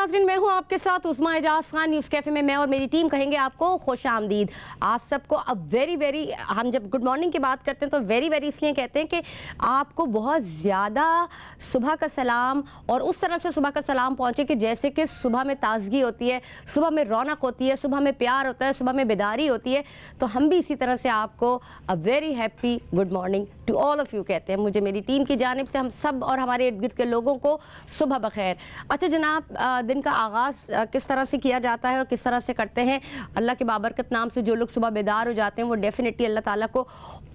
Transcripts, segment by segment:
नाज़रीन, मैं हूं आपके साथ उस्मा एजाज खान। न्यूज़ कैफ़े में मैं और मेरी टीम कहेंगे आपको खुश आमदीद। आप सबको अब वेरी हम जब गुड मॉर्निंग की बात करते हैं तो वेरी इसलिए कहते हैं कि आपको बहुत ज़्यादा सुबह का सलाम और उस तरह से सुबह का सलाम पहुँचे कि जैसे कि सुबह में ताजगी होती है, सुबह में रौनक होती है, सुबह में प्यार होता है, सुबह में बेदारी होती है। तो हम भी इसी तरह से आपको a very happy good morning to all of you कहते हैं। मुझे मेरी टीम की जानिब से हम सब और हमारे इर्द गिर्द के लोगों को सुबह बखैर। अच्छा जनाब, दिन का आगाज़ किस तरह से किया जाता है और किस तरह से करते हैं? अल्लाह के बाबरकत नाम से जो लोग सुबह बेदार हो जाते हैं वो डेफिनेटली अल्लाह ताला को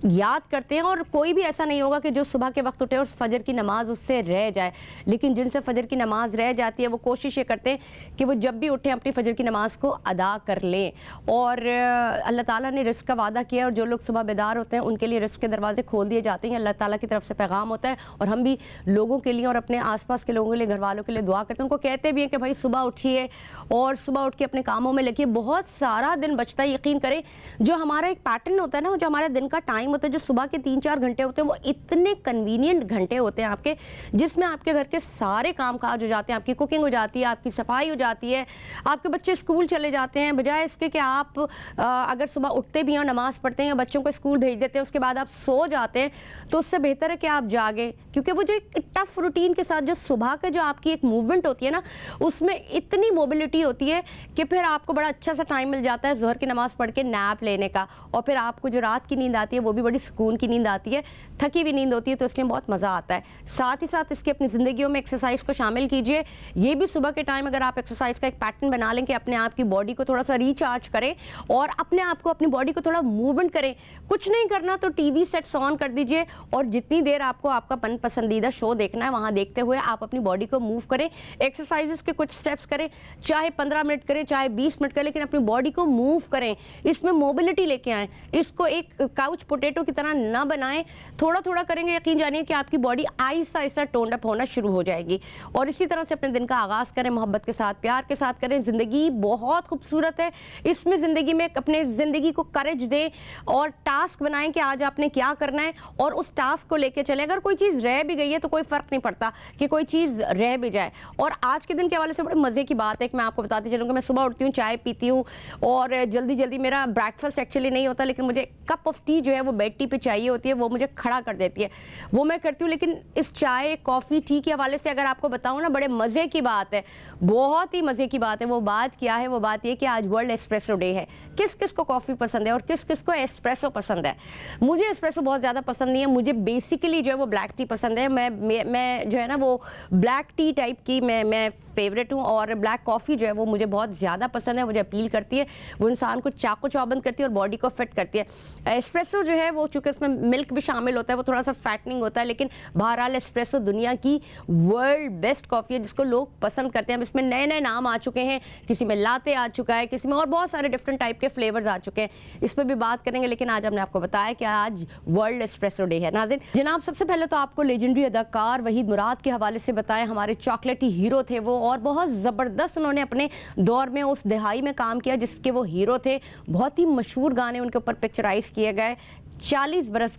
याद करते हैं। और कोई भी ऐसा नहीं होगा कि जो सुबह के वक्त उठे और फजर की नमाज़ उससे रह जाए, लेकिन जिनसे फजर की नमाज़ रह जाती है वो कोशिश ये करते हैं कि वो जब भी उठें अपनी फजर की नमाज़ को अदा कर लें। और अल्लाह ताला ने रिस्क का वादा किया और जो लोग सुबह बेदार होते हैं उनके लिए रिस्क के दरवाजे खोल दिए जाते हैं। अल्लाह ताला की तरफ से पैगाम होता है और हम भी लोगों के लिए और अपने आसपास के लोगों के लिए, घर वालों के लिए दुआ करते हैं। उनको कहते भी हैं कि भाई सुबह उठिए और सुबह उठ के अपने कामों में लगिए। बहुत सारा दिन बचता है, यकीन करें। जो हमारा एक पैटर्न होता है ना, जो हमारे दिन का टाइम होता है, जो सुबह के 3-4 घंटे होते हैं, वो इतने कन्वीनियंट घंटे होते हैं आपके, जिसमें आपके घर के सारे काम काज हो जाते हैं। आपकी कुकिंग हो जाती है, आपकी सफाई हो जाती है, आपके बच्चे स्कूल चले जाते हैं। बजाय इसके कि आप अगर सुबह उठते भी हैं, नमाज़ पढ़ते हैं या बच्चों को स्कूल भेज देते हैं, उसके बाद आप सो जाते हैं, तो उससे बेहतर है कि आप जागे। क्योंकि वो जो एक टफ रूटीन के साथ जो सुबह का जो आपकी एक मूवमेंट होती है ना, उसमें इतनी मोबिलिटी होती है कि फिर आपको बड़ा अच्छा सा टाइम मिल जाता है ज़ोहर की नमाज़ पढ़ के नैप लेने का। और फिर आपको जो रात की नींद आती है वो भी बड़ी सुकून की नींद आती है, थकी हुई नींद होती है, तो इसलिए बहुत मज़ा आता है। साथ ही साथ इसकी अपनी ज़िंदगियों में एक्सरसाइज को शामिल कीजिए। ये भी सुबह के टाइम अगर आप एक्सरसाइज का एक पैटर्न बना लें कि अपने आप की बॉडी को थोड़ा सा रिचार्ज करें और अपने आप को, अपनी बॉडी को थोड़ा मूवमेंट करें। कुछ नहीं करना तो टीवी सेट्स ऑन कर दीजिए और जितनी देर आपको आपका मन पसंदीदा शो देखना है वहाँ देखते हुए आप अपनी बॉडी को मूव करें। एक्सरसाइजेस के कुछ स्टेप्स करें, चाहे 15 मिनट करें, चाहे 20 मिनट करें, लेकिन अपनी बॉडी को मूव करें। इसमें मोबिलिटी लेके आएँ। इसको एक काउच पोटैटो की तरह ना बनाएं। थोड़ा थोड़ा करेंगे, यकीन जानिए कि आपकी body Aahista Aahista tone up होना शुरू हो जाएगी। और इसी तरह से अपने दिन का आगाज़ करें, मोहब्बत के साथ, प्यार के साथ करें। ज़िंदगी बहुत खूबसूरत है। इसमें ज़िंदगी में अपने ज़िंदगी को करेज दें और टास्क बनाएं कि आज आपने क्या करना है और उस टास्क को लेके चलें। अगर कोई चीज़ रह भी गई है तो कोई फ़र्क नहीं पड़ता कि कोई चीज़ रह भी जाए। और आज के दिन के हवाले से बड़े मज़े की बात है कि मैं आपको बताती चलूँ कि मैं सुबह उठती हूँ, चाय पीती हूँ और जल्दी मेरा ब्रेकफास्ट एक्चुअली नहीं होता, लेकिन मुझे कप ऑफ टी जो है वो बेड टी पे चाहिए होती है, वो मुझे खड़ा कर देती है, वो मैं करती हूँ। लेकिन इस चाय, कॉफ़ी, टी के हवाले से अगर आपको बताऊँ ना, बड़े मज़े की बात है, बहुत ही मज़े की बात है। वो बात क्या है? वो बात ये कि आज वर्ल्ड एस्प्रेसो डे है। किस किस को कॉफ़ी पसंद है और किस किस को एस्प्रेसो पसंद है? मुझे एस्प्रेसो बहुत ज़्यादा पसंद नहीं है। मुझे बेसिकली जो है वो ब्लैक टी पसंद है। मैं जो है ना वो ब्लैक टी टाइप की मैं फेवरेट हूँ। और ब्लैक कॉफ़ी जो है वो मुझे बहुत ज़्यादा पसंद है, मुझे अपील करती है। वो इंसान को चाको चौबंद करती है और बॉडी को फिट करती है। एस्प्रेसो जो है वो चूँकि उसमें मिल्क भी शामिल होता है, वो थोड़ा सा फैटनिंग होता है, लेकिन बहरहाल एस्प्रेसो दुनिया की वर्ल्ड बेस्ट कॉफ़ी है जिसको लोग पसंद करते हैं। अब इसमें नए नए नाम आ चुके हैं, किसी में लाते आ चुका है, किसी में और बहुत सारे डिफरेंट टाइप के फ्लेवर्स आ चुके हैं। इस पर भी बात करेंगे, लेकिन आज हमने आपको बताया कि आज वर्ल्ड एस्प्रेसो डे है। नाज़रीन जनाब, सबसे पहले तो आपको लेजेंडरी अदाकार वहीद मुराद के हवाले से बताएं। हमारे चॉकलेटी हीरो थे वो और बहुत ज़बरदस्त उन्होंने अपने दौर में उस दिहाई में काम किया जिसके वो हीरो थे। बहुत ही मशहूर गाने उनके ऊपर पिक्चराइज किए गए। 40 बरस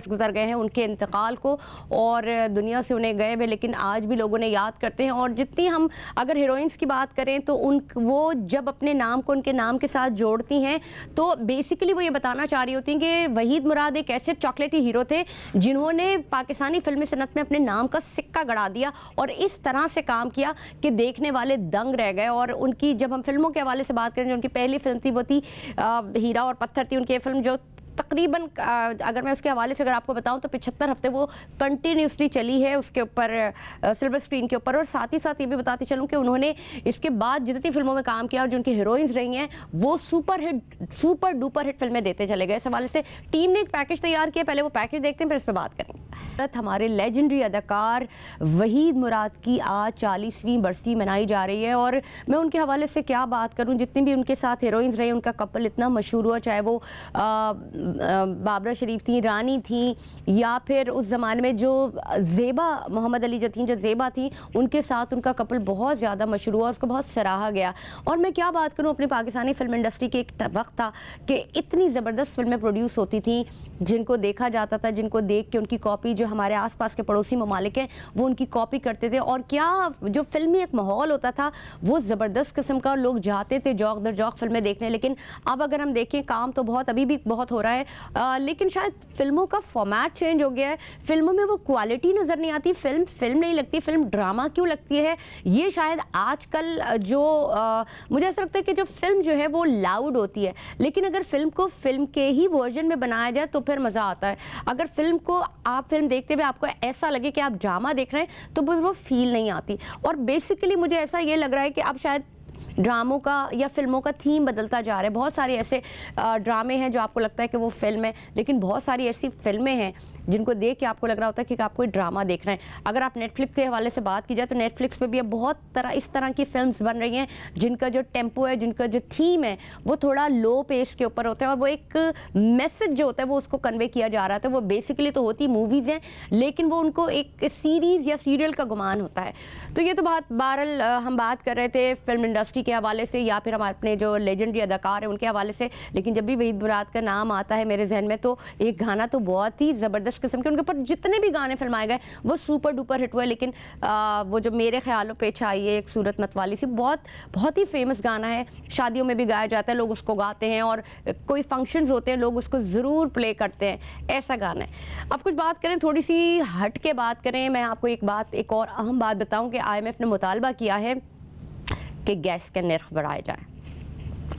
गुजर गए हैं उनके इंतकाल को और दुनिया से उन्हें गए हुए, लेकिन आज भी लोगों ने याद करते हैं। और जितनी हम अगर हीरोइंस की बात करें तो वो जब अपने नाम को उनके नाम के साथ जोड़ती हैं तो बेसिकली वो ये बताना चाह रही होती हैं कि वहीद मुराद एक ऐसे चॉकलेटी हीरो थे जिन्होंने पाकिस्तानी फिल्मी सनत में अपने नाम का सिक्का गड़ा दिया और इस तरह से काम किया कि देखने वाले दंग रह गए। और उनकी जब हम फिल्मों के हवाले से बात करें, जो उनकी पहली फिल्म थी वो थी हीरा और पत्थर थी। उनकी फिल्म जो तकरीबन अगर मैं उसके हवाले से अगर आपको बताऊं तो 75 हफ्ते वो कंटिन्यूसली चली है उसके ऊपर सिल्वर स्क्रीन के ऊपर। और साथ ही साथ ये भी बताती चलूं कि उन्होंने इसके बाद जितनी फिल्मों में काम किया और जो उनकी हीरोइंस रही हैं वो सुपर डुपर हिट फिल्में देते चले गए। इस हवाले से टीम ने एक पैकेज तैयार किया, पहले वो पैकेज देखते हैं फिर इस पर बात करेंगे। हमारे लेजेंडरी अदाकार वहीद मुराद की आज 40वीं बरसी मनाई जा रही है और मैं उनके हवाले से क्या बात करूं। जितनी भी उनके साथ हीरोइंस रही, उनका कपल इतना मशहूर हुआ, चाहे वो बाबरा शरीफ थी, रानी थी, या फिर उस ज़माने में जो ज़ेबा मोहम्मद अली जो ज़ेबा थी, उनके साथ उनका कपल बहुत ज़्यादा मशहूर हुआ, उसको बहुत सराहा गया। और मैं क्या बात करूं, अपनी पाकिस्तानी फिल्म इंडस्ट्री के एक वक्त था कि इतनी ज़बरदस्त फिल्में प्रोड्यूस होती थी जिनको देखा जाता था, जिनको देख के उनकी कॉपी जो हमारे आसपास के पड़ोसी ममालिक हैं वो उनकी कॉपी करते थे, और क्या जो फिल्मी एक माहौल होता था वो ज़बरदस्त किस्म का, लोग जाते थे जौक दर जौक फिल्में देखने। लेकिन अब अगर हम देखें काम तो बहुत अभी भी बहुत हो रहा है, लेकिन शायद फिल्मों का फॉर्मेट चेंज हो गया है, फिल्मों में वो क्वालिटी नज़र नहीं आती, फिल्म नहीं लगती, फिल्म ड्रामा क्यों लगती है, ये शायद आजकल जो मुझे ऐसा लगता है कि जो फिल्म जो है वो लाउड होती है, लेकिन अगर फिल्म को फिल्म के ही वर्जन में बनाया जाए तो फिर मज़ा आता है। अगर फिल्म को आप फिल्म देखते हुए आपको ऐसा लगे कि आप ड्रामा देख रहे हैं तो वो फील नहीं आती। और बेसिकली मुझे ऐसा ये लग रहा है कि अब शायद ड्रामों का या फिल्मों का थीम बदलता जा रहा है। बहुत सारे ऐसे ड्रामे हैं जो आपको लगता है कि वो फिल्म है, लेकिन बहुत सारी ऐसी फिल्में हैं जिनको देख के आपको लग रहा होता है कि आप कोई ड्रामा देख रहे हैं। अगर आप नेटफ्लिक्स के हवाले से बात की जाए तो नेटफ्लिक्स पे भी अब बहुत इस तरह की फिल्म्स बन रही हैं जिनका जो टेम्पो है, जिनका जो थीम है वो थोड़ा लो पेस के ऊपर होता है, और वो एक मैसेज जो होता है वो उसको कन्वे किया जा रहा था। वो बेसिकली तो होती मूवीज़ हैं, लेकिन वो उनको एक सीरीज़ या सीरियल का गुमान होता है। तो ये तो बहरहाल हम बात कर रहे थे फिल्म इंडस्ट्री के हवाले से या फिर हमारे अपने जो लेजेंडरी अदाकार हैं उनके हवाले से, लेकिन जब भी वहीद मुराद का नाम आता है मेरे जहन में तो एक गाना तो बहुत ही ज़बरदस्त किस्म के, उनके ऊपर जितने भी गाने फिल्माए गए वो सुपर डुपर हिट हुए। लेकिन वो जो मेरे ख्यालों पे चाहिए एक सूरत मतवाली सी, बहुत ही फेमस गाना है, शादियों में भी गाया जाता है, लोग उसको गाते हैं, और कोई फंक्शंस होते हैं लोग उसको ज़रूर प्ले करते हैं, ऐसा गाना है। अब कुछ बात करें, थोड़ी सी हट के बात करें, मैं आपको एक और अहम बात बताऊँ कि IMF ने मुतालबा किया है कि गैस के नर्ख बढ़ाए जाएँ।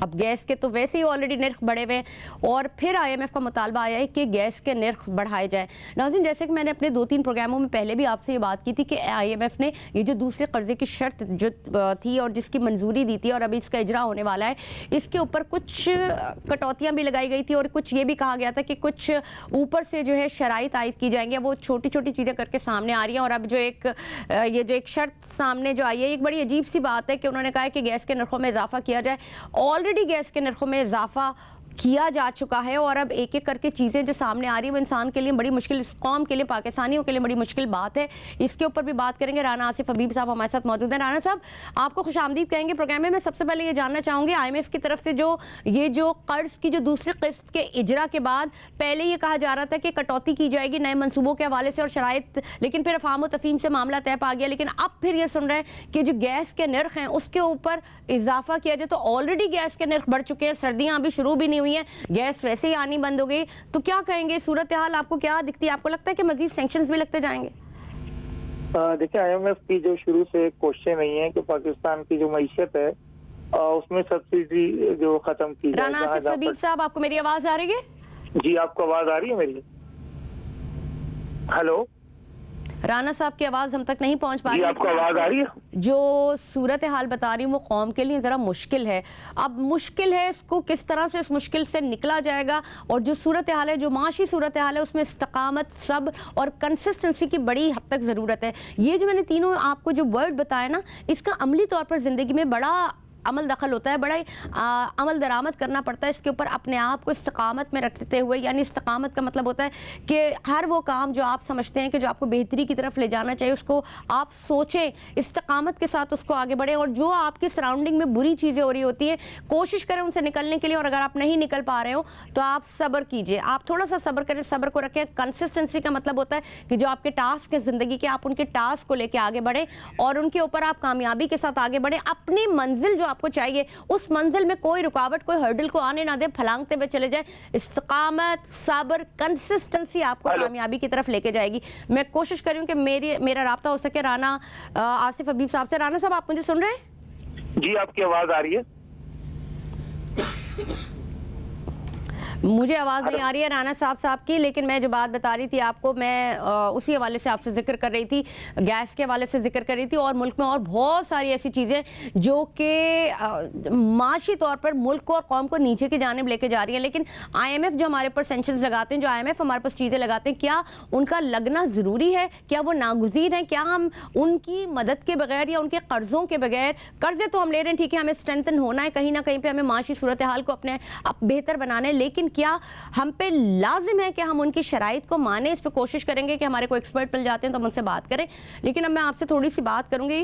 अब गैस के तो वैसे ही ऑलरेडी नर्ख बढ़े हुए हैं, और फिर IMF का मुतालबा आया है कि गैस के नर्ख बढ़ाए जाएं। नाज़रीन, जैसे कि मैंने अपने 2-3 प्रोग्रामों में पहले भी आपसे ये बात की थी कि IMF ने ये जो दूसरे कर्जे की शर्त जो थी और जिसकी मंजूरी दी थी और अभी इसका इजरा होने वाला है, इसके ऊपर कुछ कटौतियाँ भी लगाई गई थी, और कुछ ये भी कहा गया था कि कुछ ऊपर से जो है शराइत आयद की जाएंगी। वो छोटी छोटी चीज़ें करके सामने आ रही हैं, और अब जो एक शर्त सामने जो आई है, एक बड़ी अजीब सी बात है कि उन्होंने कहा है कि गैस के नर्खों में इजाफा किया जाए। ऑलरेडी गैस के नर्खों में इजाफा किया जा चुका है, और अब एक एक करके चीज़ें जो सामने आ रही है वो इंसान के लिए बड़ी मुश्किल, इस कौम के लिए, पाकिस्तानियों के लिए बड़ी मुश्किल बात है। इसके ऊपर भी बात करेंगे। राना आसिफ हबीब साहब हमारे साथ मौजूद हैं। राना साहब, आपको खुशामदीद कहेंगे प्रोग्राम में। मैं सबसे पहले ये जानना चाहूँगी, IMF की तरफ से जो कर्ज की जो दूसरी किस्त के इजरा के बाद पहले ये कहा जा रहा था कि कटौती की जाएगी नए मनसूबों के हवाले से और शराइत, लेकिन फिर अफाम व तफहीम से मामला तय पा गया, लेकिन अब फिर ये सुन रहे हैं कि जो गैस के नर्ख हैं उसके ऊपर इजाफा किया जाए। तो ऑलरेडी गैस के नर्ख बढ़ चुके हैं, सर्दियाँ अभी शुरू भी नहीं हुई हैं, गैस वैसे ही आनी बंद हो गई, तो क्या कहेंगे, सूरत हाल आपको क्या दिखती है? आपको लगता है कि मजीद सैंक्शंस भी लगते जाएंगे? देखिए, IMF की जो शुरू से क्वेश्चन नहीं है कि पाकिस्तान की जो मईशत है उसमें सब्सिडी जो खत्म की जाए। राना आसिफ हबीब साहब, आपको मेरी आवाज आ रही है? जी, आपको आवाज आ रही है मेरी? हेलो राना साहब की आवाज़ हम तक नहीं पहुंच पा रही। आपको आवाज़ आ रही है? जो सूरत हाल बता रही हूँ वो कौम के लिए ज़रा मुश्किल है। अब मुश्किल है, इसको किस तरह से इस मुश्किल से निकला जाएगा, और जो सूरत हाल है, जो माशी सूरत हाल है, उसमें इस्तकामत, सब और कंसिस्टेंसी की बड़ी हद तक ज़रूरत है। ये जो मैंने तीनों आपको जो वर्ड बताया ना, इसका अमली तौर पर ज़िंदगी में बड़ा अमल दखल होता है, बड़ा अमल दरामद करना पड़ता है इसके ऊपर, अपने आप को इस्तकामत में रखते हुए। यानी इस्तकामत का मतलब होता है कि हर वो काम जो आप समझते हैं कि जो आपको बेहतरी की तरफ ले जाना चाहिए, उसको आप सोचें, इस्तकामत के साथ उसको आगे बढ़ें, और जो आपकी सराउंडिंग में बुरी चीज़ें हो रही होती है कोशिश करें उनसे निकलने के लिए, और अगर आप नहीं निकल पा रहे हो तो आप सब्र कीजिए, आप थोड़ा सा सब्र करें, सब्र को रखें। कंसिस्टेंसी का मतलब होता है कि जो आपके टास्क है ज़िंदगी के, आप उनके टास्क को लेकर आगे बढ़ें और उनके ऊपर आप कामयाबी के साथ आगे बढ़ें। अपनी मंजिल जो आपको चाहिए उस मंजिल में कोई रुकावट, कोई हर्डल को आने ना दे, फलांगते हुए चले जाए। इस्तकामत, सब्र, कंसिस्टेंसी आपको कामयाबी की तरफ लेके जाएगी। मैं कोशिश कर रही हूँ कि मेरा राब्ता हो सके राना आसिफ हबीब साहब से। राना साहब, आप मुझे सुन रहे हैं? जी, आपकी आवाज आ रही है? मुझे आवाज़ नहीं आ रही है राना साहब की, लेकिन मैं जो बात बता रही थी आपको, मैं उसी हवाले से आपसे जिक्र कर रही थी, गैस के हवाले से जिक्र कर रही थी, और मुल्क में और बहुत सारी ऐसी चीज़ें जो कि माशी तौर पर मुल्क को और कौम को नीचे की जानिब लेके जा रही हैं। लेकिन IMF जो हमारे ऊपर सेंक्शंस लगाते हैं, जो IMF हमारे पास चीज़ें लगाते हैं, क्या उनका लगना ज़रूरी है? क्या वो नागुज़ीर हैं? क्या हम उनकी मदद के बगैर या उनके कर्ज़ों के बगैर, कर्ज़े तो हम ले रहे हैं, ठीक है, हमें स्ट्रेंथन होना है, कहीं ना कहीं पर हमें माशी सूरत हाल को अपने बेहतर बनाना है, लेकिन क्या हम पे लाजिम है कि हम उनकी शराइत को माने? इस पर कोशिश करेंगे कि हमारे को एक्सपर्ट मिल जाते हैं तो हम उनसे बात करें। लेकिन अब मैं आपसे थोड़ी सी बात करूंगी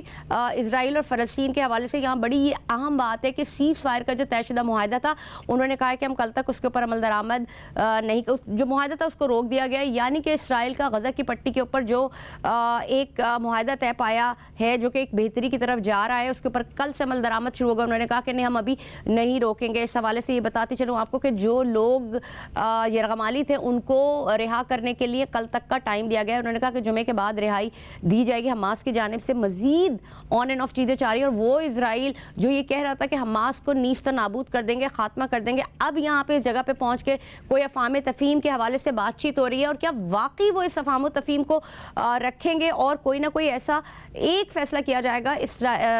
इजराइल और फ़लस्तीन के हवाले से। यहाँ बड़ी अहम बात है कि सीज़ फायर का जो तयशुदा मुआहदा था, उन्होंने कहा है कि हम कल तक उसके ऊपर अमल दरामद नहीं, जो मुआहदा था उसको रोक दिया गया। यानी कि इसराइल का गज़ा की पट्टी के ऊपर जो एक मुआहदा तय पाया है जो कि एक बेहतरी की तरफ जा रहा है, उसके ऊपर कल से अमल दरामद शुरू होगा। उन्होंने कहा कि नहीं, हम अभी नहीं रोकेंगे। इस हवाले से ये बताती चलूँ आपको कि जो लोग यरगमाली थे उनको रिहा करने के लिए कल तक का टाइम दिया गया है। उन्होंने कहा कि जुमे के बाद रिहाई दी जाएगी। हमास की जानिब से मजीद ऑन एंड ऑफ चीज़ें चाह रही है, और वो इसराइल जो ये कह रहा था कि हमास को नीस्त नाबूद कर देंगे, खात्मा कर देंगे, अब यहाँ पे इस जगह पे पहुँच के कोई अफ़ाम तफ़हीम के हवाले से बातचीत हो रही है। और क्या वाकई वो इस अफ़ाम तफ़हीम को रखेंगे और कोई ना कोई ऐसा एक फैसला किया जाएगा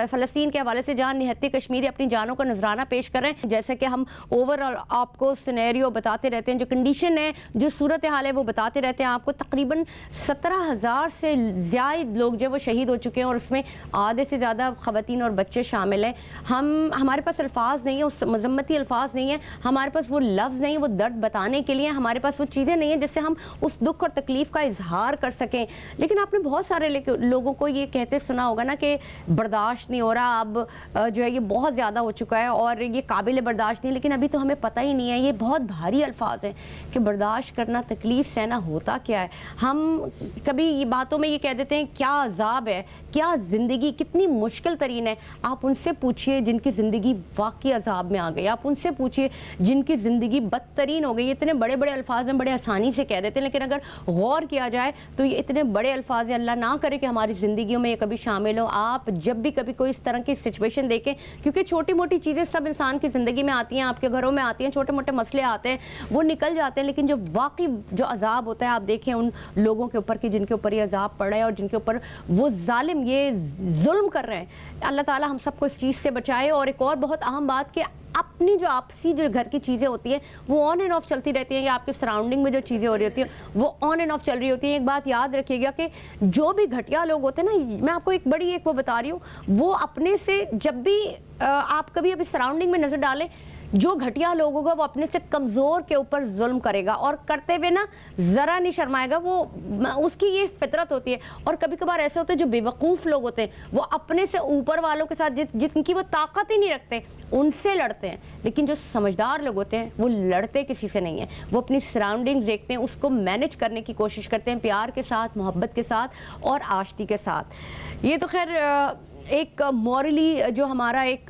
फ़लस्तीन के हवाले से जहाँ निहत्ते कश्मीरी अपनी जानों का नजराना पेश कर रहे हैं? जैसे कि हम ओवरऑल आपको सिनेरियो बताते रहते हैं, जो कंडीशन है, जो सूरत हाल है, वो बताते रहते हैं आपको। तकरीबन 17,000 से ज़्यादा लोग जो वो शहीद हो चुके हैं, और उसमें आधे से ज़्यादा ख़वातीन और बच्चे शामिल हैं। हमारे पास अल्फाज नहीं है, उस मज़म्मती अल्फाज नहीं है, हमारे पास वो लफ्ज़ नहीं, वो दर्द बताने के लिए हमारे पास वो चीज़ें नहीं है जिससे हम उस दुख और तकलीफ़ का इजहार कर सकें। लेकिन आपने बहुत सारे लोगों को ये कहते सुना होगा ना कि बर्दाश्त नहीं हो रहा, अब जो है ये बहुत ज़्यादा हो चुका है और ये काबिल बर्दाश्त नहीं। लेकिन अभी तो हमें पता ही नहीं है, ये बहुत भारी अल्फाज हैं कि बर्दाश्त करना, तकलीफ़ सहना होता क्या है। हम कभी ये बातों में ये कह देते हैं क्या अजाब है, क्या ज़िंदगी कितनी मुश्किल तरीन है। आप उनसे पूछिए जिनकी ज़िंदगी वाकई अजाब में आ गई, आप उनसे पूछिए जिनकी ज़िंदगी बदतरीन हो गई। इतने बड़े बड़े अल्फाज हैं, बड़े आसानी से कह देते हैं, लेकिन अगर गौर किया जाए तो ये इतने बड़े अल्फाज हैं। अल्लाह ना करे कि हमारी ज़िंदगियों में ये कभी शामिल हो। आप जब भी कभी कोई इस तरह की सिचुएशन देखें, क्योंकि छोटी मोटी चीज़ें सब इंसान की ज़िंदगी में आती हैं, आपके घरों में आती हैं, छोटे मोटे मसले आते हैं, वो निकल जाते हैं। लेकिन जो वाकई जो अजाब होता है, आप देखें उन लोगों के ऊपर कि जिनके ऊपर ये अजाब पड़ रहा है और जिनके ऊपर वो जालिम ये जुल्म कर रहे हैं। अल्लाह ताला हम सबको इस चीज़ से बचाए। और एक और बहुत अहम बात कि अपनी जो आपसी जो घर की चीज़ें होती हैं वो ऑन एंड ऑफ चलती रहती हैं, या आपके सराउंडिंग में जो चीज़ें हो रही होती हैं वो ऑन एंड ऑफ चल रही होती हैं। एक बात याद रखिएगा कि जो भी घटिया लोग होते हैं ना, मैं आपको एक बड़ी एक वो बता रही हूँ, वो अपने से जब भी आप कभी अपनी सराउंडिंग में नज़र डालें, जो घटिया लोग होगा वो अपने से कमज़ोर के ऊपर जुल्म करेगा और करते हुए ना ज़रा नहीं शर्माएगा। वो उसकी ये फितरत होती है। और कभी कभार ऐसे होते हैं जो बेवकूफ़ लोग होते हैं, वो अपने से ऊपर वालों के साथ जिनकी वो ताकत ही नहीं रखते उनसे लड़ते हैं। लेकिन जो समझदार लोग होते हैं वो लड़ते किसी से नहीं है, वो अपनी सराउंडिंग्स देखते हैं, उसको मैनेज करने की कोशिश करते हैं, प्यार के साथ, मोहब्बत के साथ और आश्ती के साथ। ये तो खैर एक मॉरली जो हमारा एक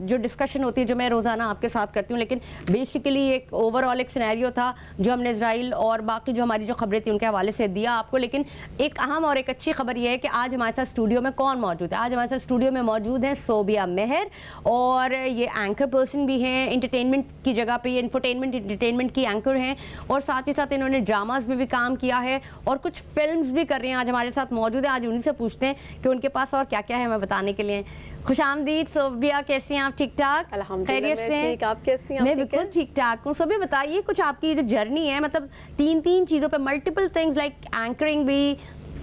जो डिस्कशन होती है जो मैं रोज़ाना आपके साथ करती हूँ, लेकिन बेसिकली एक ओवरऑल एक सिनेरियो था जो हमने इजराइल और बाकी जो हमारी जो खबरें थी उनके हवाले से दिया आपको। लेकिन एक अहम और एक अच्छी खबर यह है कि आज हमारे साथ स्टूडियो में कौन मौजूद है? आज हमारे साथ स्टूडियो में मौजूद हैं सोबिया मेहर, और ये एंकर पर्सन भी हैं, इंटरटेनमेंट की जगह पे ये इंटरटेनमेंट की एंकर हैं, और साथ ही साथ इन्होंने ड्रामाज में भी काम किया है और कुछ फिल्म्स भी कर रही हैं। आज हमारे साथ मौजूद है, आज उन्हीं से पूछते हैं कि उनके पास और क्या क्या है हमें बताने के लिए। खुशामदीद सोबिया, कैसी हैं आप? ठीक ठाक, खैरियत से? ठीक, आप कैसी हैं? मैं बिल्कुल ठीक ठाक हूँ। सोबिया बताइए कुछ आपकी जो जर्नी है, मतलब तीन चीज़ों पे, मल्टीपल थिंग्स लाइक एंकरिंग भी,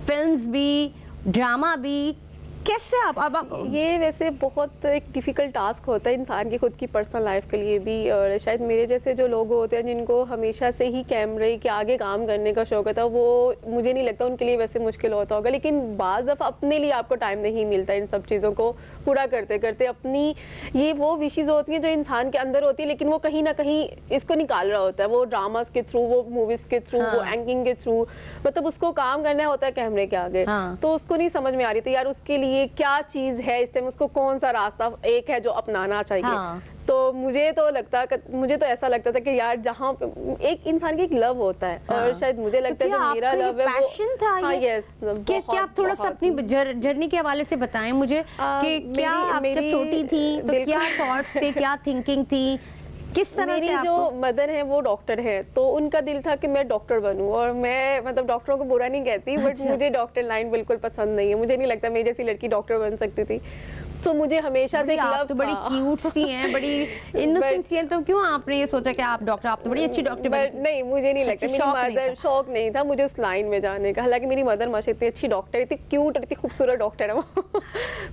फिल्म्स भी, ड्रामा भी, कैसे आप ये वैसे बहुत एक डिफ़िकल्ट टास्क होता है इंसान की खुद की पर्सनल लाइफ के लिए भी। और शायद मेरे जैसे जो लोग होते हैं जिनको हमेशा से ही कैमरे के आगे काम करने का शौक होता है, वो मुझे नहीं लगता उनके लिए वैसे मुश्किल होता होगा। लेकिन बाज़ दफ़ा अपने लिए आपको टाइम नहीं मिलता इन सब चीज़ों को पूरा करते करते। अपनी ये वो विशेज़ होती हैं जो इंसान के अंदर होती है, लेकिन वो कहीं ना कहीं इसको निकाल रहा होता है, वो ड्रामास के थ्रू, वो मूवीज़ के थ्रू, वो एंकिंग के थ्रू, मतलब उसको काम करना होता है कैमरे के आगे। तो उसको नहीं समझ में आ रही थी यार उसके लिए क्या चीज़ है इस टाइम, उसको कौन सा रास्ता एक है जो अपनाना चाहिए। तो मुझे तो ऐसा लगता था कि यार जहाँ एक इंसान की एक लव होता है, और शायद मुझे लगता है जो मेरा लव है पैशन था। हाँ, यस। क्या आप थोड़ा सा अपनी जर्नी के हवाले से बताएं मुझे कि क्या आप जब छोटी थी तो क्या थॉट्स थे, क्या थिंकिंग थी, किस तरह मेरी जो मदर है वो डॉक्टर है, तो उनका दिल था कि मैं डॉक्टर बनूं। और मैं मतलब डॉक्टरों को बुरा नहीं कहती, बट मुझे डॉक्टर लाइन बिल्कुल पसंद नहीं है, मुझे नहीं लगता मेरी जैसी लड़की डॉक्टर बन सकती थी। तो मुझे हमेशा से एक आप लव तो बड़ी था। क्यूट सी हैं, बड़ी इनोसेंट सी हैं, तो क्यों आपने ये सोचा कि आप डॉक्टर, आप तो बड़ी अच्छी डॉक्टर बट नहीं, मुझे नहीं लगता, अच्छा, मेरी शौक नहीं मदर था। शौक नहीं था मुझे उस लाइन में जाने का। हालांकि मेरी मदर माशाल्लाह इतनी अच्छी डॉक्टर, इतनी क्यूट और इतनी खूबसूरत डॉक्टर है वो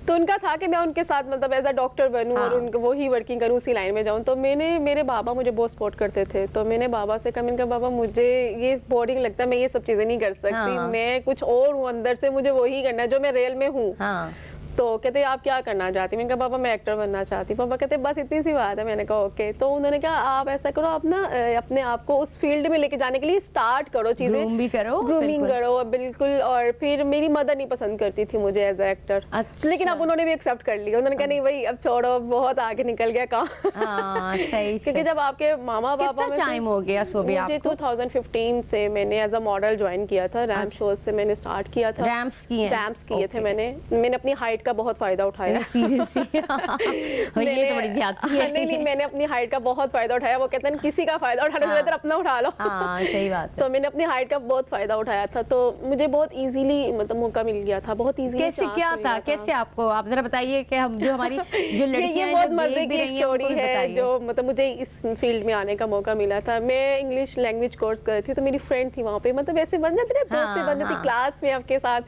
तो उनका था कि मैं उनके साथ मतलब एज अ डॉक्टर बनूं और हाँ। उनको वही वर्किंग करूं, उसी लाइन में जाऊं। तो मेरे बाबा मुझे बहुत सपोर्ट करते थे, तो मैंने बाबा से कहा, मैंने कहा बाबा मुझे ये बोरिंग लगता है, मैं ये सब चीज़ें नहीं कर सकती, हाँ। मैं कुछ और हूँ अंदर से, मुझे वही करना है जो मैं रियल में हूँ। हाँ। तो कहते आप क्या करना चाहती? मैंने कहा पापा मैं एक्टर बनना चाहती। पापा कहते बस इतनी सी बात है। मैंने कहा ओके। तो उन्होंने कहा आप ऐसा करो, आप ना अपने आप को उस फील्ड में लेके जाने के लिए स्टार्ट करो चीजें, Groom भी करो, ग्रूमिंग बिल्कुल। करो बिल्कुल। और फिर मेरी मदर नहीं पसंद करती थी मुझे एज एक्टर, अच्छा। लेकिन अब उन्होंने भी एक्सेप्ट कर लिया। उन्होंने कहा नहीं भाई अब छोड़ो, बहुत आगे निकल गया काम हाँ, सही क्योंकि जब आपके मामा पापा कितना में से- टाइम हो गया सोबी मुझे आपको? 2015 से मैंने एज अ मॉडल ज्वाइन किया था, रैम शोज से मैंने स्टार्ट किया था। रैम्प्स किए हैं? रैम्प्स किए थे Okay. मैंने अपनी हाइट का बहुत फायदा उठाया। सीरियसली ये तो बड़ी ज्यादती है। नहीं, मैंने अपनी हाइट का बहुत फायदा उठाया। वो कहते हैं ना, किसी का फायदा उठाने से बेहतर अपना उठा लो। हाँ, सही बात है। तो मैंने अपनी हाइट का बहुत फायदा उठाया था, तो मुझे बहुत इजीली मतलब मौका मिल गया था, बहुत इजीली। कैसे क्या था, कैसे आपको, आप जरा बताइए कि हम जो हमारी जो लड़कियां ये हैं, बहुत जो मजे देख भी की रही हैं, स्टोरी उनको है बताइए। जो मतलब मुझे इस फील्ड में आने का मौका मिला था। मैं इंग्लिश लैंग्वेज कोर्स कर रही थी, तो मेरी फ्रेंड थी वहाँ पे, मतलब ऐसे बन जाती ना दोस्ती, हाँ, बन जाती हाँ। क्लास में आपके साथ।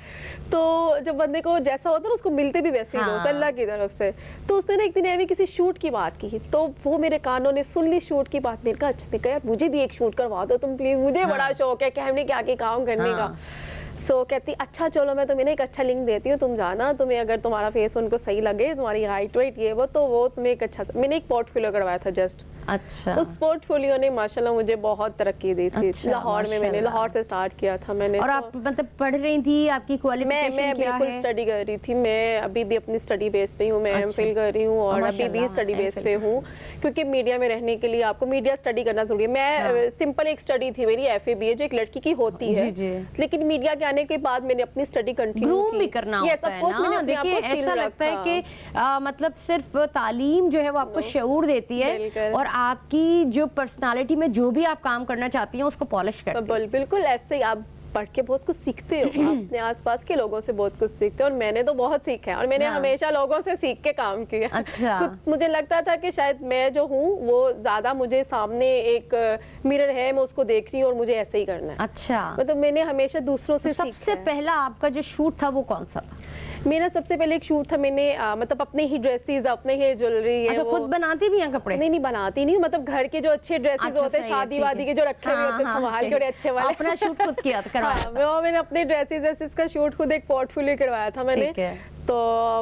तो जब बंदे को जैसा होता है ना, उसको मिलते भी वैसे ही हाँ। दोस्त अल्लाह की तरफ से। तो उसने ना एक दिन ऐसी किसी शूट की बात की, तो वो मेरे कानों ने सुन ली शूट की बात। मेरे कहा अच्छा, मैं कहा यार मुझे भी एक शूट करवा दो तुम प्लीज, मुझे बड़ा शौक है कैमरे के आगे काम करने हाँ। का। सो कहती अच्छा चलो मैं तुम्हें एक अच्छा लिंक देती हूँ, तुम जाना, तुम्हें अगर तुम्हारा फेस उनको सही लगे, तुम्हारी हाइट वाइट ये वो, तो वो तुम्हें एक अच्छा, मैंने एक पोर्टफोलियो करवाया था जस्ट। अच्छा। उस पोर्टफोलियो ने माशाल्लाह मुझे बहुत तरक्की दी थी। अच्छा, लाहौर में मैंने माशाल्लाह। लाहौर से स्टार्ट किया था मैंने। और तो आप मतलब पढ़ रही थी, आपकी मैं क्वालिफिकेशन क्या बिल्कुल है? स्टडी कर रही थी। मैं अभी भी अपनी स्टडी बेस पे हूँ, मैं अच्छा। एमफिल कर रही हूँ और अभी भी माशाल्लाह, स्टडी बेस MPhil पे हूँ, क्योंकि मीडिया में रहने के लिए आपको मीडिया स्टडी करना जरूरी है। मैं सिंपल एक स्टडी थी मेरी FABA जो एक लड़की की होती है, जी, जी। लेकिन मीडिया के आने के बाद मैंने अपनी स्टडी कंटिन्यू ग्रूम भी करना होता है ना। देखिए ऐसा लगता है कि मतलब सिर्फ तालीम जो है वो आपको शऊर देती है बिल्कुल। और आपकी जो पर्सनालिटी में जो भी आप काम करना चाहती हैं उसको पॉलिश करती है। बिल्कुल ऐसे ही आप पढ़ के बहुत कुछ सीखते हो, अपने आसपास के लोगों से बहुत कुछ सीखते हो, और मैंने तो बहुत सीखा है और मैंने हाँ। हमेशा लोगों से सीख के काम किया। अच्छा। खुद मुझे लगता था कि शायद मैं जो हूँ वो ज्यादा, मुझे सामने एक मिरर है, मैं उसको देख रही हूँ और मुझे ऐसे ही करना है। अच्छा। मतलब मैंने हमेशा दूसरों से सीखा सबसे है। पहला आपका जो शूट था वो कौन सा था? मेरा सबसे पहले एक शूट था, मैंने मतलब अपने ही ड्रेसेस, अपने ही ज्वेलरी है अच्छा, वो। खुद बनाती भी हैं कपड़े? नहीं बनाती नहीं हूँ, मतलब घर के जो अच्छे ड्रेसेस अच्छा, होते हैं सही है, शादी ठीक वादी है। के जो रखे हुए होते हैं हाँ, संभाल सही के, बड़े अच्छे वाले। अपना शूट खुद किया करवाया हाँ, था। मैंने अपने ड्रेसेस का शूट खुद एक पोर्टफोलियो करवाया था मैंने। ठीक है। तो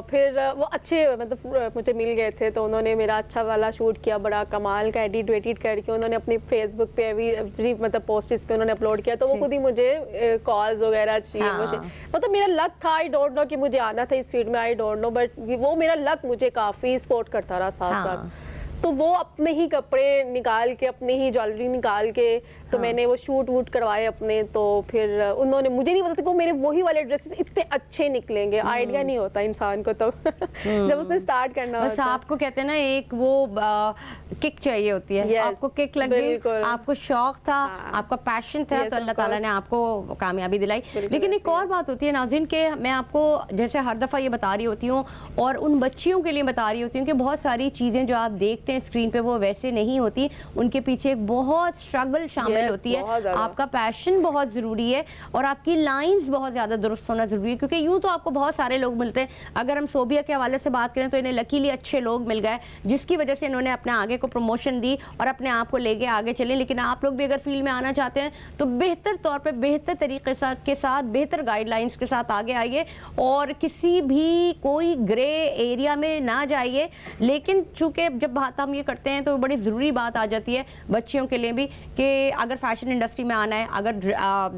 फिर वो अच्छे मतलब मुझे मिल गए थे, तो उन्होंने मेरा अच्छा वाला शूट किया, बड़ा कमाल का एडिट करके उन्होंने अपनी फेसबुक पे एवरी मतलब पोस्ट इस पे उन्होंने अपलोड किया। तो वो ठीक। खुद ही मुझे कॉल्स वगैरह चाहिए हाँ। मतलब मेरा लक था, आई डोंट नो कि मुझे आना था इस फील्ड में, आई डोंट नो, बट वो मेरा लक मुझे काफ़ी सपोर्ट करता रहा साथ हाँ। साथ। तो वो अपने ही कपड़े निकाल के, अपनी ही ज्वेलरी निकाल के, तो मैंने वो शूट वूट करवाए अपने। तो फिर उन्होंने, मुझे नहीं पता था कि वो मेरे वही वाले ड्रेसेस इतने अच्छे निकलेंगे, आइडिया नहीं होता इंसान को तब जब उसने स्टार्ट करना बस होता है। आपको कहते हैं ना एक वो किक चाहिए होती है। Yes, आपको किक लग गई, बिल्कुल। आपको शौक था, हाँ। आपका पैशन था, Yes, तो अल्लाह of ताला course। ने आपको कामयाबी दिलाई। बिल्कुल लेकिन एक ऐसे और बात होती है नाज़रीन के, मैं आपको जैसे हर दफ़ा ये बता रही होती हूँ और उन बच्चियों के लिए बता रही होती हूँ कि बहुत सारी चीज़ें जो आप देखते हैं स्क्रीन पे वो वैसे नहीं होती, उनके पीछे एक बहुत स्ट्रगल शामिल Yes, होती है। बहुत ज़्यादा। आपका पैशन बहुत ज़रूरी है और आपकी लाइंस बहुत ज़्यादा दुरुस्त होना ज़रूरी है, क्योंकि यूँ तो आपको बहुत सारे लोग मिलते हैं। अगर हम सोबिया के हवाले से बात करें तो इन्हें लकीली अच्छे लोग मिल गए जिसकी वजह से इन्होंने अपने आगे को प्रमोशन दी और अपने आप को लेके आगे चले। लेकिन आप लोग भी अगर फील्ड में आना चाहते हैं तो बेहतर तौर पे, बेहतर तरीके के साथ, बेहतर गाइडलाइंस के साथ आगे आइए और किसी भी कोई ग्रे एरिया में ना जाइए। लेकिन चूंकि जब बात हम ये करते हैं तो बड़ी ज़रूरी बात आ जाती है बच्चियों के लिए भी कि अगर फैशन इंडस्ट्री में आना है, अगर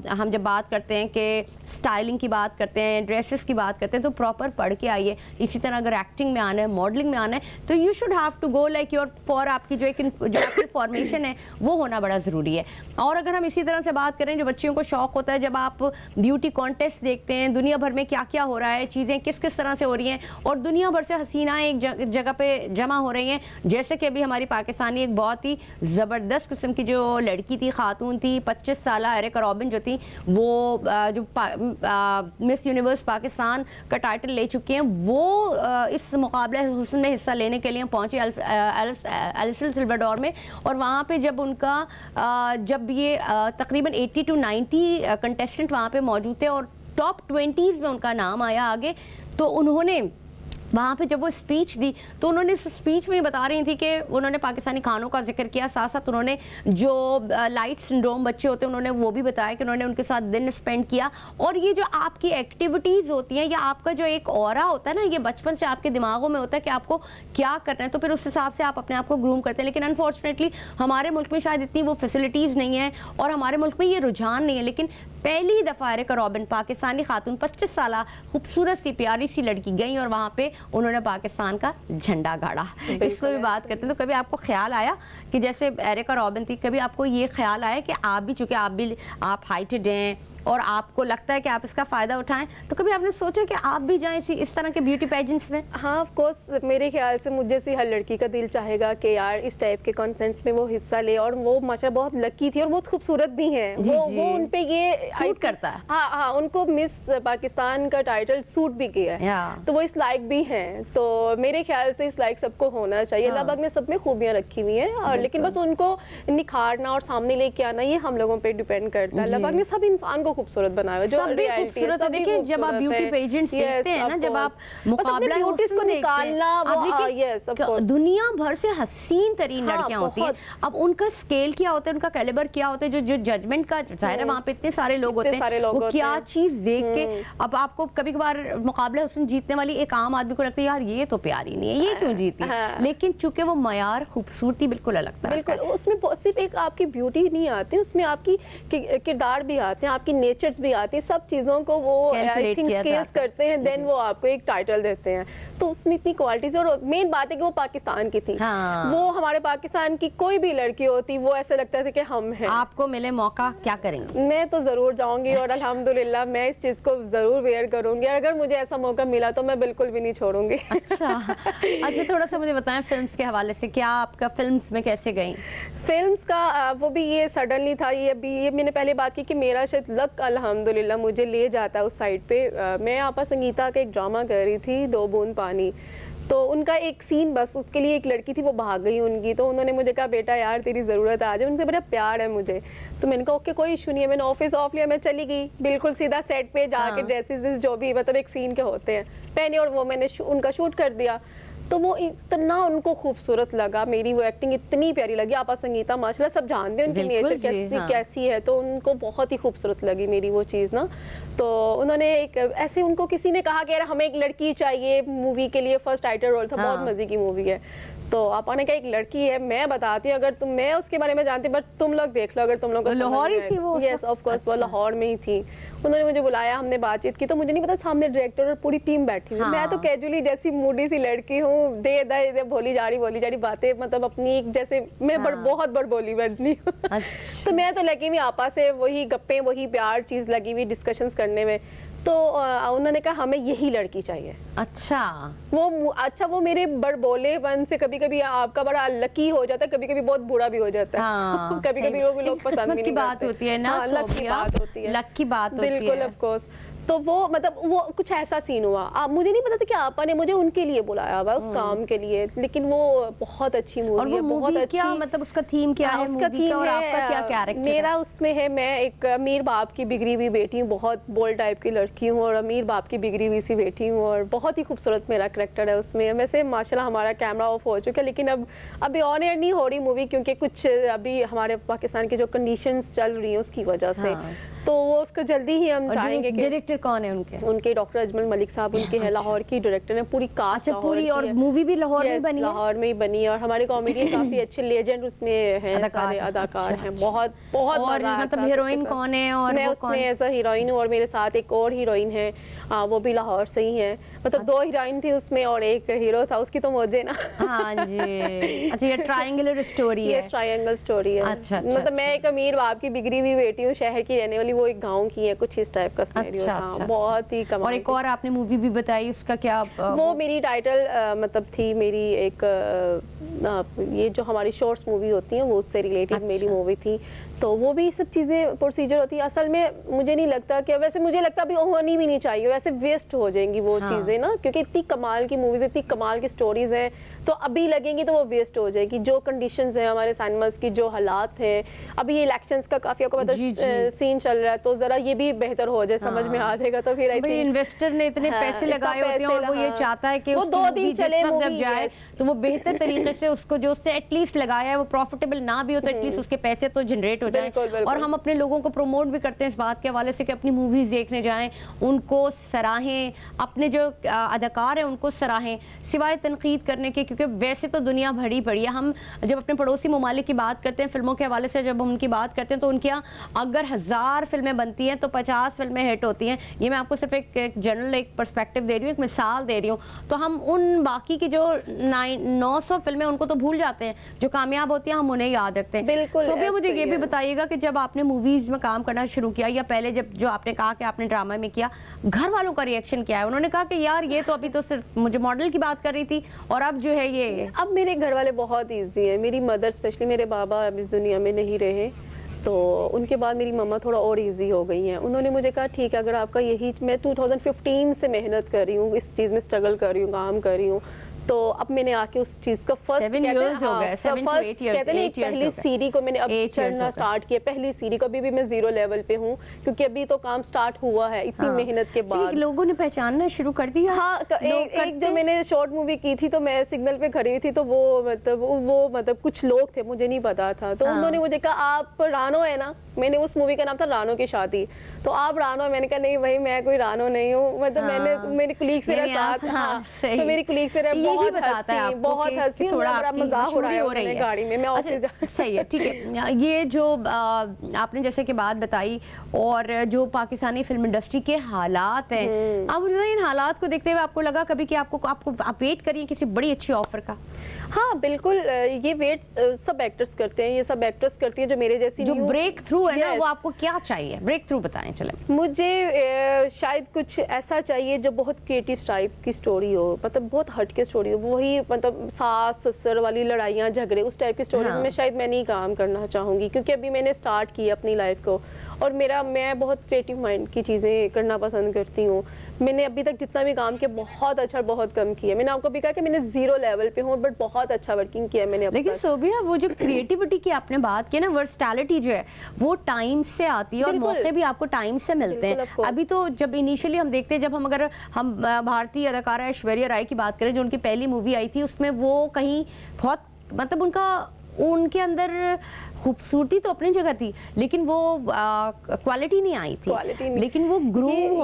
हम जब बात करते हैं कि स्टाइलिंग की बात करते हैं, ड्रेसेस की बात करते हैं, तो प्रॉपर पढ़ के आइए। इसी तरह अगर एक्टिंग में आना है, मॉडलिंग में आना है, तो you should have to go like your for, आपकी जो आपकी फॉर्मेशन है वो होना बड़ा ज़रूरी है। और अगर हम इसी तरह से बात करें, जो बच्चियों को शौक होता है, जब आप ब्यूटी कॉन्टेस्ट देखते हैं, दुनिया भर में क्या क्या हो रहा है, चीज़ें किस किस तरह से हो रही हैं और दुनिया भर से हसीनाएं एक जगह पे जमा हो रही हैं, जैसे जैसे कि अभी हमारी पाकिस्तानी एक बहुत ही ज़बरदस्त किस्म की जो लड़की थी, खातून थी, 25 साल एरिका रॉबिन जो थी, वो जो मिस यूनिवर्स पाकिस्तान का टाइटल ले चुकी हैं, वो इस मुकाबले हुस्न में हिस्सा लेने के लिए पहुंची एल सिल्वाडोर में। और वहाँ पे जब उनका जब ये तकरीबन 80 to 90 कंटेस्टेंट वहाँ पे मौजूद थे और टॉप 20s में उनका नाम आया आगे, तो उन्होंने वहाँ पे जब वो स्पीच दी तो उन्होंने इस स्पीच में बता रही थी कि उन्होंने पाकिस्तानी खानों का जिक्र किया, साथ साथ उन्होंने जो लाइट सिंड्रोम बच्चे होते हैं उन्होंने वो भी बताया कि उन्होंने उनके साथ दिन स्पेंड किया। और ये जो आपकी एक्टिविटीज़ होती हैं या आपका जो एक ऑरा होता है ना, ये बचपन से आपके दिमागों में होता है कि आपको क्या करना है, तो फिर उस हिसाब से आप अपने आप को ग्रूम करते हैं। लेकिन अनफॉर्चुनेटली हमारे मुल्क में शायद इतनी वो फैसिलिटीज़ नहीं है और हमारे मुल्क में ये रुझान नहीं है। लेकिन पहली दफ़ा एरिका रॉबिन, पाकिस्तानी खातून, 25 साल खूबसूरत सी प्यारी सी लड़की, गई और वहाँ पे उन्होंने पाकिस्तान का झंडा गाड़ा। इसको भी बात करते हैं, तो कभी आपको ख्याल आया कि जैसे एरिका रॉबिन थी, कभी आपको ये ख्याल आया कि आप भी, चूँकि आप हाइटेड हैं और आपको लगता है कि आप इसका फ़ायदा उठाएं, तो कभी आपने सोचा कि आप भी जाएं इस तरह के ब्यूटी पेजेंट्स में? हाँ, ऑफ कोर्स मेरे ख्याल से मुझे से हर लड़की का दिल चाहेगा कि यार इस टाइप के कॉन्सेंट्स में वो हिस्सा ले। और वो माशाल्लाह बहुत लकी थी और बहुत खूबसूरत भी हैं। वो उन पे ये सूट करता है। हाँ, उनको मिस पाकिस्तान का टाइटल सूट भी किया है, तो वो इस लायक भी हैं। तो मेरे ख्याल से इस लायक सबको होना चाहिए। अल्लाह पाक ने सब में खूबियाँ रखी हुई हैं, और लेकिन बस उनको निखारना और सामने लेके आना ये हम लोगों पे डिपेंड करता है। अल्लाह पाक ने सब इंसान को खूबसूरत बनाया है, जो रियलिटी है। सब देखिए, जब आप ब्यूटी पेजेंट्स देखते हैं ना, जब आप मुकाबला ब्यूटीज को निकालना, वो दुनिया भर से हसीन तरीन लड़कियां होती हैं। अब उनका स्केल क्या होता है, उनका कैलिबर क्या होता है, जो जजमेंट का जाहिर है वहाँ पे इतने सारे लोग होते हैं, वो क्या चीज देख के अब आपको कभी कभार मुकाबला हुस्न जीतने वाली एक आम आदमी को लगता है यार ये तो प्यारी नहीं है, ये क्यों जीती। लेकिन चूंकि वो मयार खूबसूरती बिल्कुल अलग था, बिल्कुल उसमें सिर्फ एक आपकी ब्यूटी नहीं आती, उसमें आपकी किरदार भी आते हैं, आपकी नेचर्स भी आती है, सब चीजों को वो आई थिंक स्केल्स करते हैं, देन वो आपको एक टाइटल देते हैं। तो उसमें इतनी क्वालिटीज, और मेन बात है कि वो पाकिस्तान की थी। वो हमारे पाकिस्तान की कोई भी लड़की होती, वो ऐसा लगता था कि हम हैं। आपको मिले मौका, क्या करेंगे? मैं तो जरूर जाऊंगी और अल्हम्दुलिल्लाह मैं इस चीज को जरूर वेयर करूंगी, और अगर मुझे ऐसा मौका मिला तो मैं बिल्कुल भी नहीं छोड़ूंगी। अच्छा, थोड़ा सा मुझे बताएं फिल्म्स के हवाले से, क्या आपका फिल्म्स में कैसे गई? फिल्म्स का वो भी ये सडनली था। ये मैंने पहले बात की कि मेरा शायद लक अल्हम्दुलिल्लाह मुझे ले जाता है उस साइड पे। मैं आपा संगीता का एक ड्रामा कर रही थी, 2 बूंद पानी, तो उनका एक सीन, बस उसके लिए एक लड़की थी वो भाग गई उनकी, तो उन्होंने मुझे कहा बेटा यार तेरी ज़रूरत आ जाए, उनसे बड़ा प्यार है मुझे। तो मैंने कहा ओके कोई इशू नहीं है, मैंने ऑफिस ऑफ लिया, मैं चली गई बिल्कुल सीधा सेट पे जाके ड्रेसेस जो भी मतलब एक सीन के होते हैं पहने, और वो मैंने उनका शूट कर दिया। तो वो इतना उनको खूबसूरत लगा, मेरी वो एक्टिंग इतनी प्यारी लगी। आपा संगीता माशाल्लाह सब जानते हैं उनकी नेचर कैसी है, तो उनको बहुत ही खूबसूरत लगी मेरी वो चीज़ ना। तो उन्होंने एक ऐसे, उनको किसी ने कहा कि यार हमें एक लड़की चाहिए मूवी के लिए, फर्स्ट टाइटल रोल था, बहुत मजे की मूवी है। तो आपा ने कहा एक लड़की है, मैं बताती हूँ, अगर मैं उसके बारे में जानती, बट तुम लोग देख लो अगर तुम लोग लाहौर ही थी वो। यस ऑफ कोर्स वो लाहौर में ही थी। उन्होंने मुझे बुलाया, हमने बातचीत की, तो मुझे नहीं पता सामने डायरेक्टर और पूरी टीम बैठी हुई। मैं तो कैजुअली जैसी मूडी सी लड़की हूँ, दे बोली जा रही बातें, मतलब अपनी जैसे मैं बहुत बड़ बोली बनी हूँ। तो मैं तो लगी हुई आपा से वही गप्पे, वही प्यार चीज लगी हुई डिस्कशंस करने में। तो उन्होंने कहा हमें यही लड़की चाहिए। अच्छा वो मेरे बड़ बोलेपन से कभी कभी आपका बड़ा लकी हो जाता है, कभी कभी बहुत बुरा भी हो जाता है। कभी कभी लोग पसंद भी नहीं बात होती है ना, लक की बात होती है, लक की बात होती है, बिल्कुल ऑफ कोर्स। तो वो मतलब वो कुछ ऐसा सीन हुआ, मुझे नहीं पता था कि आपा ने मुझे उनके लिए बुलाया हुआ उस काम के लिए, लेकिन वो बहुत अच्छी मूवी है, बहुत अच्छी। क्या मतलब उसका थीम क्या है? उसका थीम और है, आपका क्या कैरेक्टर? मेरा उसमें है, मैं एक अमीर बाप की बिगड़ी हुई बेटी हूँ, बहुत बोल्ड टाइप की लड़की हूँ और अमीर बाप की बिगड़ी हुई सी बेटी हूँ, और बहुत ही खूबसूरत मेरा कैरेक्टर है उसमें। वैसे माशाल्लाह हमारा कैमरा ऑफ हो चुका है, लेकिन अभी ऑन एयर नहीं हो रही मूवी, क्योंकि कुछ अभी हमारे पाकिस्तान की जो कंडीशंस चल रही हैं उसकी वजह से। तो वो उसको जल्दी ही हम चाहेंगे। डायरेक्टर कौन है उनके डॉक्टर अजमल मलिक साहब उनके हैं, लाहौर की डायरेक्टर है, पूरी कास्ट पूरी, और मूवी भी लाहौर में बनी है? लाहौर में ही बनी है, और हमारे कॉमेडियन काफी अच्छे लेजेंड उसमें हैं, सारे अदाकार हैं, बहुत मतलब हीरोइन कौन है? और मैं उसमें एज अ हीरोइन हूँ, और मेरे साथ एक और हीरोइन है, वो भी लाहौर से ही है। मतलब 2 हीरोइन थी उसमें और एक हीरो था, उसकी तो मौजे ना। हाँ जी। अच्छा, ये ट्रायंगुलर स्टोरी है? ट्रायंगल स्टोरी है। अच्छा, मतलब मैं एक अमीर बाप की बिगड़ी हुई बेटी हूँ, शहर की रहने वाली, वो एक गांव की है, कुछ इस टाइप का सिनेरियो था। बहुत ही कमाल। और एक और आपने मूवी भी बताई, उसका क्या? वो मेरी टाइटल मतलब थी मेरी एक ये जो हमारी शॉर्ट्स मूवी होती हैं वो उससे रिलेटेड मेरी मूवी थी, तो वो भी सब चीज़ें प्रोसीजर होती है। असल में मुझे नहीं लगता कि, वैसे मुझे लगता अभी होनी भी नहीं चाहिए, वैसे वेस्ट हो जाएंगी वो चीज़ें ना, क्योंकि इतनी कमाल की मूवीज़, इतनी कमाल की स्टोरीज़ हैं, तो अभी लगेंगी तो वो वेस्ट हो जाएगी। जो कंडीशंस हैं हमारे सिनेमास की, जो हालात हैं, अभी ये इलेक्शंस का काफ़ी आपको पता सीन चल रहा है, तो ज़रा ये भी बेहतर हो जाए, समझ में आ जाएगा, तो फिर आई थिंक इन्वेस्टर ने इतने पैसे लगाए होते हैं और वो ये चाहता है कि वो 2 दिन चले जब जाए तो वो बेहतर तरीके से उसको जो उससे एटलीस्ट लगाया है वो प्रॉफिटेबल ना भी हो तो एटलीस्ट उसके पैसे तो जनरेट हो जाए। और हम अपने लोगों को प्रमोट भी करते हैं इस बात के हवाले से कि अपनी मूवीज देखने जाएं, उनको सराहें, अपने जो अदाकार हैं उनको सराहें, सिवाय तनकीद करने के, क्योंकि वैसे तो दुनिया भरी पड़ी है। हम जब अपने पड़ोसी ममालिक की बात करते हैं फिल्मों के हवाले से, जब हम उनकी बात करते हैं तो उनके यहाँ अगर 1000 फिल्में बनती हैं तो 50 फिल्में हिट होती हैं। ये मैं आपको सिर्फ एक जनरल एक पर्सपेक्टिव दे रही हूँ, एक मिसाल दे रही हूँ। तो हम उन बाकी की जो 900 फिल्में उनको तो भूल जाते हैं, जो कामयाब होती हैं हम उन्हें याद रखते हैं। बिल्कुल। सोबिया, मुझे ये भी बताइएगा कि जब आपने मूवीज में काम करना शुरू किया या पहले जब जो आपने कहा कि आपने ड्रामा में किया, घर वालों का रिएक्शन क्या है? उन्होंने कहा कि यार ये तो अभी तो सिर्फ मुझे मॉडल की बात कर रही थी और अब जो है ये। अब मेरे घर वाले बहुत ईजी है, मेरी मदर स्पेशली, मेरे बाबा अब इस दुनिया में नहीं रहे, तो उनके बाद मेरी मम्मा थोड़ा और इजी हो गई हैं। उन्होंने मुझे कहा ठीक है, अगर आपका यही, मैं 2015 से मेहनत कर रही हूँ, इस चीज़ में स्ट्रगल कर रही हूँ, काम कर रही हूँ, तो अब मैंने आके उस चीज़ का फर्स्ट कहते हैं पहली सीढ़ी को मैंने अब चढ़ना स्टार्ट किया, पहली सीढ़ी को। अभी भी मैं 0 लेवल पे हूँ, क्योंकि अभी तो काम स्टार्ट हुआ है इतनी मेहनत के बाद। लोगों ने पहचानना शुरू कर दिया। हाँ, एक जो मैंने शॉर्ट मूवी की थी तो मैं सिग्नल पे खड़ी हुई थी, तो वो मतलब कुछ लोग थे, मुझे नहीं पता था, तो उन्होंने मुझे कहा आप रानो है ना, मैंने उस मूवी का नाम था रानो की शादी, तो आप रानो, मैंने कहा नहीं भाई मैं कोई रानो नहीं हूँ, मतलब मैंने मेरे कुलीग्स मेरे साथ, तो मेरी कुलीग्स मेरे बहुत हंसी थोड़ा मजाक उड़ाया मैंने गाड़ी में, मैं ऑफिस। सही है, ठीक है। ये जो आपने जैसे कि बात बताई और जो पाकिस्तानी फिल्म इंडस्ट्री के हालात हैं, अब इन हालात को देखते हुए आपको लगा कभी कि आप वेट करिए किसी बड़ी अच्छी ऑफर का? हाँ बिल्कुल, ये वेट सब एक्टर्स करते हैं, ये सब एक्ट्रेस करती हैं जो मेरे जैसी। जो ब्रेक थ्रू है ना, वो आपको क्या चाहिए? ब्रेक थ्रू बताएं। चलें, मुझे शायद कुछ ऐसा चाहिए जो बहुत क्रिएटिव टाइप की स्टोरी हो, मतलब बहुत हट के स्टोरी हो, वही मतलब सास ससुर वाली लड़ाइयाँ झगड़े उस टाइप की स्टोरीज में शायद मैं नहीं काम करना चाहूँगी, क्योंकि अभी मैंने स्टार्ट की अपनी लाइफ को, और मैं बहुत क्रिएटिव माइंड की चीज़ें करना पसंद करती हूँ। मैंने अभी तक जितना भी काम किया बहुत अच्छा बहुत कम किया। मैंने आपको भी कहा कि मैंने 0 लेवल पे हूँ, बट बहुत अच्छा वर्किंग किया मैंने। लेकिन सोबिया, वो जो क्रिएटिविटी की आपने बात की ना, वर्सटैलिटी जो है वो टाइम से आती है और मौके भी आपको टाइम से मिलते हैं। अभी तो जब इनिशियली हम देखते हैं, जब हम भारतीय अदाकारा ऐश्वर्या राय की बात करें, जो उनकी पहली मूवी आई थी, उसमें वो कहीं बहुत मतलब उनके अंदर खूबसूरती तो अपनी जगह थी, लेकिन वो क्वालिटी नहीं आई थी, लेकिन वो ग्रूम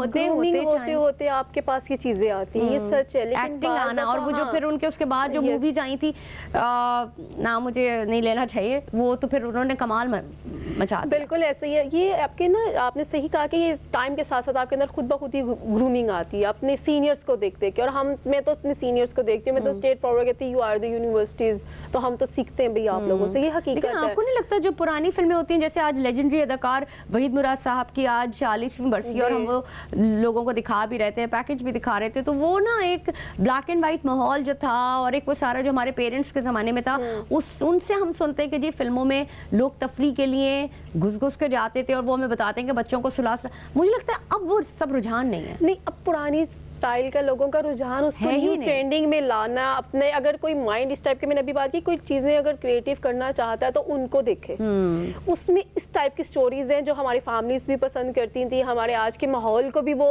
होते आपके पास ये चीजें आती हैं, ये सच है। लेकिन एक्टिंग आना और वो जो फिर उनके उसके बाद जो मूवीज आई थी, नाम मुझे नहीं लेना चाहिए, वो तो फिर उन्होंने कमाल मचा दिया। बिल्कुल ऐसे ही है ये आपके ना, आपने सही कहा कि ये टाइम के साथ साथ आपके अंदर खुद ब खुद ही ग्रूमिंग आती है अपने सीनियर्स को देख के। और मैं तो अपने सीनियर्स को देखती हूँ, मैं तो स्ट्रेट फॉरवर्ड कहती हूँ, यू आर द यूनिवर्सिटीज, तो हम तो सीखते हैं भैया आप लोगों से, ये हकीकत है। आपको नहीं लगता जो पुरानी फिल्में होती हैं, जैसे आज लेजेंडरी अदाकार वहीद मुराद साहब की आज 40वीं बरसी और हम वो लोगों को दिखा भी रहते हैं, पैकेज भी दिखा रहे थे, तो वो ना एक ब्लैक एंड व्हाइट माहौल जो था और एक वो सारा जो हमारे पेरेंट्स के ज़माने में था, उनसे हम सुनते हैं कि जी फिल्मों में लोग तफरी के लिए घुस के जाते थे और वो हमें बताते हैं कि बच्चों को सुला। मुझे लगता है अब वो सब रुझान नहीं है। नहीं, अब पुरानी स्टाइल का लोगों का रुझान उसको न्यू ट्रेंडिंग में लाना अपने, अगर कोई माइंड इस टाइप के, मैंने अभी बात की, कोई चीजें अगर क्रिएटिव करना चाहता है तो उनको देखे। उसमें इस टाइप की स्टोरीज हैं जो हमारी फैमिलीज भी पसंद करती थी, हमारे आज के माहौल को भी वो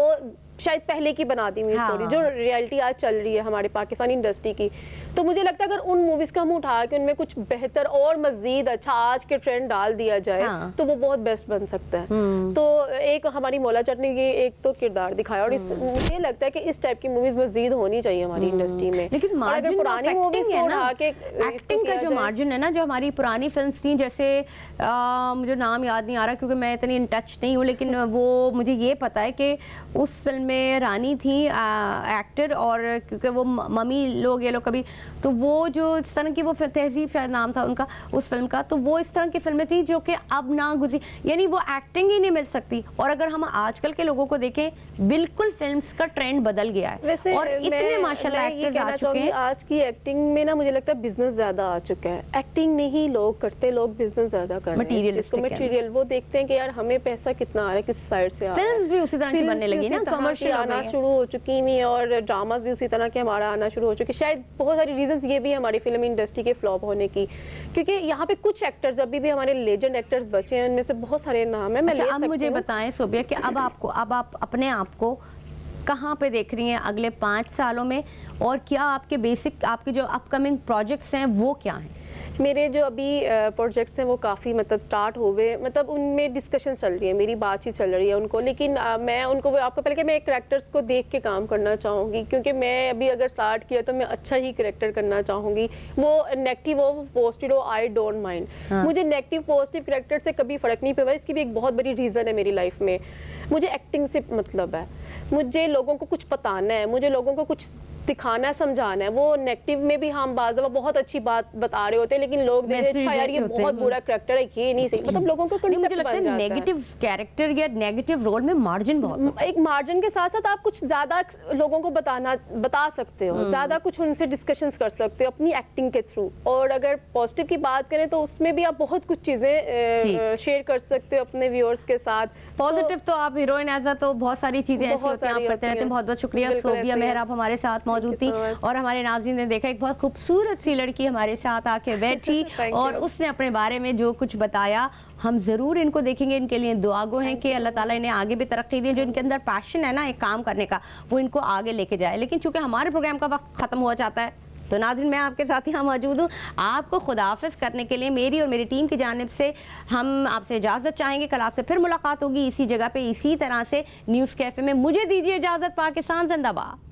शायद पहले की बना दी हुई स्टोरी, जो रियलिटी आज चल रही है हमारे पाकिस्तानी इंडस्ट्री की। तो मुझे लगता है अगर उन मूवीज का हम उठा के उनमें कुछ बेहतर और मजीद अच्छा आज के ट्रेंड डाल दिया जाए तो वो बहुत बेस्ट बन सकता है। तो एक हमारी मौला चट ने ये एक तो किरदार दिखाया, और मुझे लगता है कि इस टाइप की मूवीज मजीद होनी चाहिए हमारी इंडस्ट्री में। लेकिन अगर पुरानी मूवीज को उठा के एक्टिंग का जो मार्जिन है ना, जो हमारी पुरानी फिल्म्स थी, जैसे मुझे नाम याद नहीं आ रहा क्योंकि मैं इतनी इन टच नहीं हूँ, लेकिन वो मुझे ये पता है कि उस फिल्म में रानी थी एक्टर, और क्योंकि वो मम्मी लोग ये लोग कभी, तो वो जो इस तरह की वो तहजीब शायद नाम था उनका उस फिल्म का, तो वो इस तरह की फिल्में थी जो कि अब ना गुजरी, यानी वो एक्टिंग ही नहीं मिल सकती। और अगर हम आजकल के लोगों को देखें, बिल्कुल फिल्म्स का ट्रेंड बदल गया है वैसे और इतने माशाल्लाह एक्टर्स आ चुके हैं। आज की एक्टिंग में ना मुझे लगता है बिजनेस ज्यादा आ चुका है। एक्टिंग नहीं लोग करते, लोग बिजनेस ज्यादा कर रहे हैं। Materialistic है। मटेरियल वो देखते हैं कि यार हमें पैसा कितना आ रहा है, किस साइड से आ रहा है। फिल्म्स भी उसी तरह की बनने लगी ना, कमर्शियल आना शुरू हो चुकी हुई, और ड्रामास भी उसी तरह के हमारा आना शुरू हो चुके। शायद बहुत सारी रीजंस ये भी है हमारी फिल्म इंडस्ट्री के फ्लॉप होने की, क्योंकि यहाँ पे कुछ एक्टर्स अभी भी हमारे लेजेंड एक्टर्स बचे हैं, उनमें से बहुत सारे नाम है। मैं ले अब सकती मुझे हूँ। बताएं सोबिया कि अब आप अपने आप को कहाँ पे देख रही हैं अगले 5 सालों में, और क्या आपके बेसिक आपके जो अपकमिंग प्रोजेक्ट्स हैं वो क्या हैं? मेरे जो अभी प्रोजेक्ट्स हैं वो काफ़ी मतलब स्टार्ट हो गए, मतलब उनमें डिस्कशन चल रही है, मेरी बातचीत चल रही है उनको, लेकिन मैं उनको आपको पहले कि मैं कैरेक्टर्स को देख के काम करना चाहूँगी, क्योंकि मैं अभी अगर स्टार्ट किया तो मैं अच्छा ही कैरेक्टर करना चाहूँगी। वो नेगेटिव हो, पॉजिटिव हो, आई डोंट माइंड। मुझे नेगेटिव पॉजिटिव कैरेक्टर से कभी फ़र्क नहीं पड़ा। इसकी भी एक बहुत बड़ी रीज़न है मेरी लाइफ में, मुझे एक्टिंग से मतलब है, मुझे लोगों को कुछ बताना है, मुझे लोगों को कुछ दिखाना समझाना है। वो नेगेटिव में भी हम बाज़ दफ़ा बहुत अच्छी बात बता रहे होते हैं, लेकिन लोग देखें अच्छा यार ये बहुत बुरा कैरेक्टर है, ये नहीं सही, मतलब लोगों को मुझे लगता है नेगेटिव कैरेक्टर या नेगेटिव रोल में मार्जिन बहुत, एक मार्जिन के साथ साथ आप कुछ ज़्यादा लोगों को बता सकते हो, ज़्यादा कुछ उनसे डिस्कशंस कर सकते हो अपनी एक्टिंग के थ्रू। और अगर पॉजिटिव की बात करें तो उसमें भी आप बहुत कुछ चीज़ें शेयर कर सकते हो अपने व्यूअर्स के साथ। पॉजिटिव तो आप हीरोइन एज तो बहुत सारी चीजें ऐसी होती हैं आप करते रहते हैं। बहुत बहुत शुक्रिया। सोबिया मेहराब हमारे साथ मौजूद थी और हमारे नाज़रीन ने देखा एक बहुत खूबसूरत सी लड़की हमारे साथ आके बैठी और उसने अपने बारे में जो कुछ बताया, हम ज़रूर इनको देखेंगे। इनके लिए दुआ गो हैं कि अल्लाह ताला इन्हें आगे भी तरक्की दे, जो इनके अंदर पैशन है ना एक काम करने का, वो इनको आगे लेके जाए। लेकिन चूंकि हमारे प्रोग्राम का वक्त ख़त्म हो जाता है, तो नाज़रीन मैं आपके साथ यहाँ मौजूद हूँ। आपको खुदाफिज करने के लिए मेरी और मेरी टीम की जानिब से हम आपसे इजाज़त चाहेंगे। कल आपसे फिर मुलाकात होगी इसी जगह पे, इसी तरह से न्यूज़ कैफ़े में। मुझे दीजिए इजाज़त। पाकिस्तान जिंदाबाद।